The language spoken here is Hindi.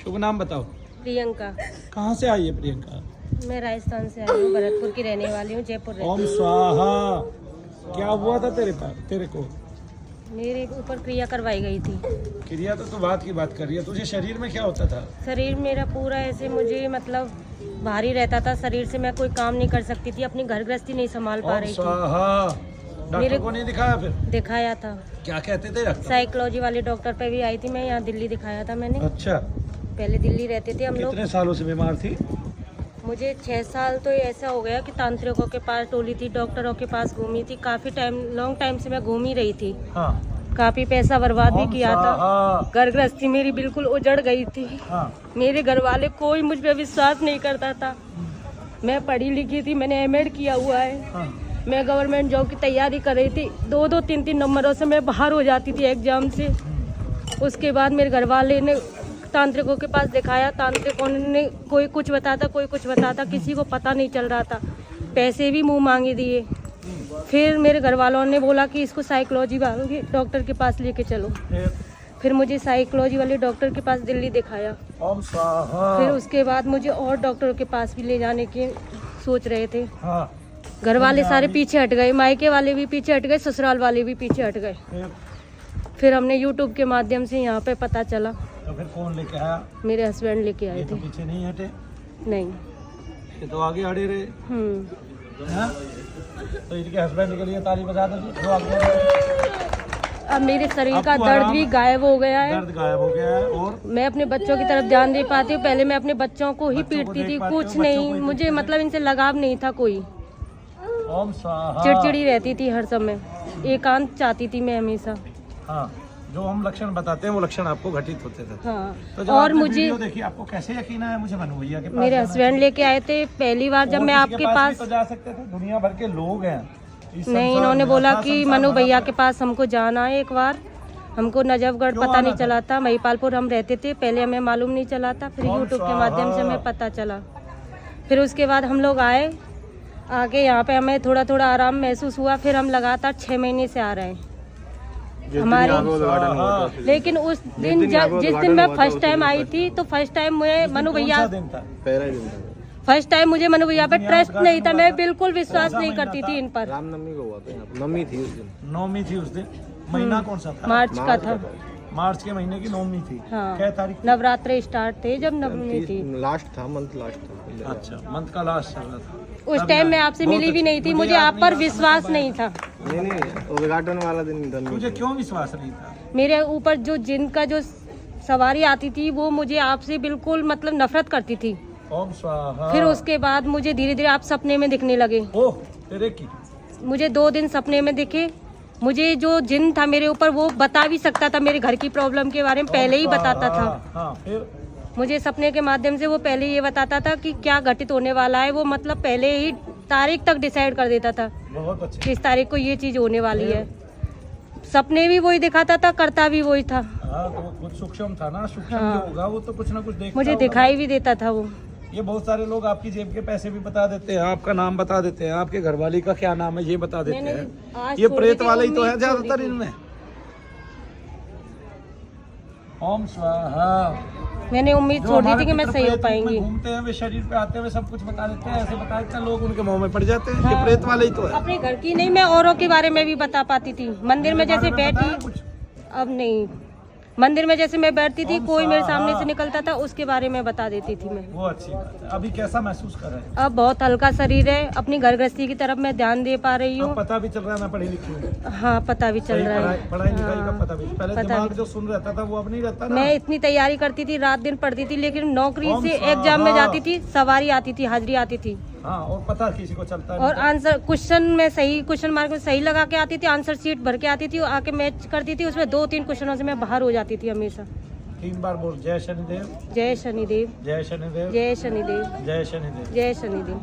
शुभ नाम बताओ। प्रियंका। कहाँ से आई है प्रियंका? मैं राजस्थान से आई हूँ, भरतपुर की रहने वाली हूँ, जयपुर रहती ओम हूँ। स्वाहा। क्या हुआ था तेरे को? मेरे ऊपर क्रिया करवाई गई थी। क्रिया तो बात की बात कर रही है। तुझे शरीर में क्या होता था? शरीर मेरा पूरा ऐसे मुझे मतलब भारी रहता था, शरीर से मैं कोई काम नहीं कर सकती थी, अपनी घर गृहस्थी नहीं संभाल पा ओम रही थी। स्वाहा। डॉक्टर को नहीं दिखाया फिर? दिखाया था। क्या कहते थे डॉक्टर? साइकोलॉजी वाले डॉक्टर पे भी आई थी मैं, यहाँ दिल्ली दिखाया था मैंने। अच्छा। पहले दिल्ली रहते थे हम लोग। कितने सालों से बीमार थी? मुझे 6 साल तो ऐसा हो गया कि तांत्रिकों के पास टोली थी, डॉक्टरों के पास घूमी थी, काफी टाइम लॉन्ग टाइम से मैं घूम ही रही थी। हाँ। काफी पैसा बर्बाद भी ओम किया था। स्वाहा। घर गृहस्थी मेरी बिल्कुल उजड़ गई थी। हाँ। मेरे घर वाले कोई मुझ पे विश्वास नहीं करता था। मैं पढ़ी लिखी थी, मैंने एमएड किया हुआ है। हाँ। मैं गवर्नमेंट जॉब की तैयारी कर रही थी। 2-2, 3-3 नंबरों से मैं बाहर हो जाती थी एग्जाम से। उसके बाद मेरे घर वाले ने तांत्रिकों के पास दिखाया। तांत्रिकों ने कोई कुछ बताता, कोई कुछ बताता, किसी को पता नहीं चल रहा था। पैसे भी मुंह मांगे दिए। फिर मेरे घर वालों ने बोला कि इसको साइकोलॉजी वाले डॉक्टर के पास लेके चलो। फिर मुझे साइकोलॉजी वाले डॉक्टर के पास दिल्ली दिखाया। ओम स्वाहा। फिर उसके बाद मुझे और डॉक्टरों के पास भी ले जाने की सोच रहे थे। हाँ। घर वाले सारे पीछे हट गए, मायके वाले भी पीछे हट गए, ससुराल वाले भी पीछे हट गए। फिर हमने यूट्यूब के माध्यम से यहाँ पे पता चला। तो फिर कौन लेके आया? मेरे हस्बैंड लेके आए ये थे। तो पीछे नहीं हटे, नहीं। ये तो आगे अड़े रहे। हाँ? तो इनके हस्बैंड के लिए ताली बजा दो जी, जो आगे अड़े रहे। अब मेरे शरीर का आपको दर्द आराम भी है? गायब हो गया है। दर्द गायब हो गया है। और मैं अपने बच्चों की तरफ ध्यान दे पाती हूँ। पहले मैं अपने बच्चों को ही बच्चों को पीटती देख थी, पाते हो, कुछ बच्चों को नहीं, ही मुझे पीटते थे। मतलब इनसे लगाव नहीं था कोई। ओम स्वाहा। चिड़चिड़ी रहती थी हर समय, एकांत चाहती थी मैं हमेशा। हाँ, जो हम लक्षण बताते हैं वो लक्षण आपको घटित होते थे। हाँ। तो जब और आपने मुझे वीडियो देखी, आपको कैसे यकीन आया मुझे मनु भैया के पास मेरे जाना हस्बैंड है? लेके आए थे पहली बार जब और मैं किसी आपके भी पास। तो जा सकते थे, दुनिया भर के लोग हैं इस नहीं, संसार इन्होंने में। बोला अपना कि संसार मनु बना भैया कर- के पास हमको जाना है एक बार। हमको नजफगढ़ क्यों पता आना नहीं था? चला था, महिपालपुर हम रहते थे पहले, हमें मालूम नहीं चला था। फिर ओम यूट्यूब के स्वाहा। माध्यम से हमें पता चला। फिर उसके बाद हम लोग आए, आके यहाँ पे हमें थोड़ा थोड़ा आराम महसूस हुआ। फिर हम लगातार 6 महीने से आ रहे हैं हमारी। लेकिन उस दिन जिस दिन मैं फर्स्ट टाइम आई थी, तो फर्स्ट टाइम मैं मनु कौन भैया, सा दिन था? फर्स्ट टाइम मुझे मनु भैया पे ट्रस्ट गाठ नहीं था। हुआ मैं था? बिल्कुल विश्वास कौन सा नहीं महीना करती था? थी इन पर। रामनवमी को हुआ था यहाँ पे, नवमी थी उस दिन। नौमी थी उस दिन। महीना कौन सा था? मार्च का था। मार्च के महीने की नौमी थी। हाँ। क्या तारीख थी? नवरात्रे स्टार्ट थे जब नवमी थी। लास्ट था, मंथ लास्ट था। अच्छा, मंथ का लास्ट चल रहा था। उस तब टाइम मैं यार, आपसे बहुत मिली भी नहीं थी, अच्छी- मुझे याद आप नहीं पर आता, विश्वास मैं नहीं था। नहीं, उद्घाटन वाला दिन था। तुझे क्यों विश्वास नहीं था? मेरे ऊपर जो जिन का जो सवारी आती थी, वो मुझे आपसे बिल्कुल मतलब नफरत करती थी। ओम स्वाहा। फिर उसके बाद मुझे धीरे धीरे आप सपने में दिखने लगे। ओह, तेरे की मुझे 2 दिन सपने में दिखे। मुझे जो जिन था मेरे ऊपर, वो बता भी सकता था मेरे घर की प्रॉब्लम के बारे में, पहले ही बताता था। हाँ, फिर मुझे सपने के माध्यम से वो पहले ही ये बताता था कि क्या घटित होने वाला है। वो मतलब पहले ही तारीख तक डिसाइड कर देता था बहुत अच्छे। कि इस तारीख को ये चीज होने वाली है। सपने भी वही दिखाता था, करता भी वही था। हाँ, तो वो खुद सूक्ष्म था ना, सूक्ष्म हाँ। जो होगा वो तो कुछ ना कुछ देखता मुझे होगा। दिखाई भी देता था वो। ये बहुत सारे लोग आपकी जेब के पैसे भी बता देते हैं, आपका नाम बता देते हैं, आपके घरवाली का क्या नाम है ये बता देते मैंने हैं। आज ये छोड़ प्रेत दी थी, वाले ही तो है उम्मीद छोड़ ज्यादातर दी थी। इनमें। ओम स्वाहा। मैंने उम्मीद जो छोड़ दी हमारे थी कि मैं पितर सही हो प्रेत रूप में पाएंगी। घूमते हैं, वे शरीर पे आते हुए सब कुछ बता देते हैं, ऐसे बता देते हैं, लोग उनके मुंह में पड़ जाते हैं। ये हाँ। प्रेत वाले ही तो है। अपने घर की नहीं, मैं औरों के बारे में भी बता पाती थी। मंदिर में जैसे बारे में बताया बैठी, कुछ? अब नहीं। मंदिर में जैसे मैं बैठती थी, ओम कोई मेरे स्वाहा। सामने से निकलता था, उसके बारे में बता देती थी मैं। वो अच्छी बात है। अभी कैसा महसूस कर रहे हैं? अब बहुत हल्का शरीर है, अपनी घर गृहस्थी की तरफ मैं ध्यान दे पा रही अब हूँ। पता भी चल रहा है मैं पढ़ी लिखी हूँ। हाँ, पता भी चल सही रहा पढ़ाई है। पढ़ाई लिखाई का हाँ, पता भी। पहले पता दिमाग भी। जो सुन रहता था वो अब नहीं रहता ना। मैं इतनी तैयारी करती थी, रात दिन पढ़ती थी, लेकिन नौकरी ओम से स्वाहा। एग्जाम में जाती थी, सवारी आती थी, हाजिरी आती थी, हाँ, और पता किसी को चलता और नहीं आंसर क्वेश्चन में सही, क्वेश्चन मार्क में सही लगा के आती थी, आंसर शीट भर के आती थी, आके मैच करती थी, उसमें 2-3 क्वेश्चनों से मैं बाहर हो जाती थी हमेशा। 3 बार बोल, जय शनिदेव, जय शनिदेव, जय शनिदेव, जय शनिदेव, जय शनिदेव। जय शनिदेव।